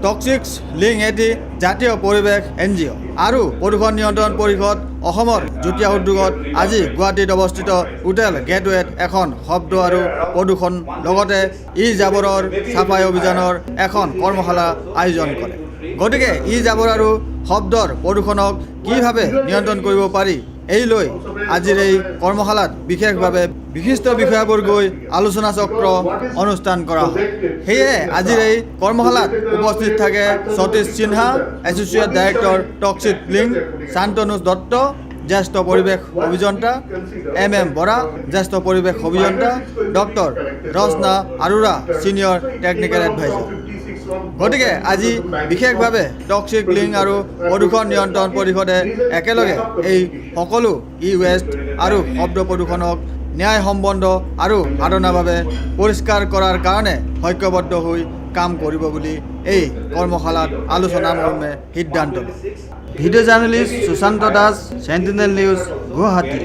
টক্সিক্স link এটি জাতীয় পৰিৱেশ NGO আৰু প্ৰদূষণ নিয়ন্ত্ৰণ পৰিষদ অসমৰ যুটীয়া উদ্যোগত আজি গুৱাহাটীত অৱস্থিত হোটেল গেটৱেত এখন শব্দ আৰু প্ৰদূষণ লগতে জাবৰৰ চাফাই অভিযানৰ এখন কৰ্মশালা আয়োজন কৰে। গতিকে জাবৰ আৰু শব্দৰ প্ৰদূষণক কিভাৱে নিয়ন্ত্ৰণ কৰিব পাৰি এই লৈ আজিৰ এই কৰ্মশালাত বিশেষভাৱে বিশিষ্ট বিষয়াবৰ্গই আলোচনা চক্ৰ অনুষ্ঠান কৰা হয়। সেয়ে আজিৰ এই কৰ্মশালাত উপস্থিত থাকে Satish Sinha, associate director toxic link, Shantanu Dutta, জ্যেষ্ঠ পৰিৱেশ অভিযন্তা, MM বৰা, জ্যেষ্ঠ পৰিৱেশ অভিযন্তা, ডক্টৰ ৰচনা আৰোৰা, ছিনিয়ৰ টেকনিকেল এডভাইজাৰ। গতিকে আজি বিশেষভাৱে টক্সিক লিংক আৰু প্ৰদূষণ নিয়ন্ত্ৰণ পৰিষদে একেলগে এই সকলো ৱেষ্ট আৰু শব্দ প্ৰদূষণক ন্যায় সম্বন্ধ আৰু সাধনাভাৱে পৰিষ্কাৰ কৰাৰ কাৰণে ঐক্যবদ্ধ হৈ কাম কৰিব বুলি এই কৰ্মশালাত আলোচনা মৰ্মে সিদ্ধান্ত লয়। Video' journalist Sushanta Das, Sentinel News, Guwahati.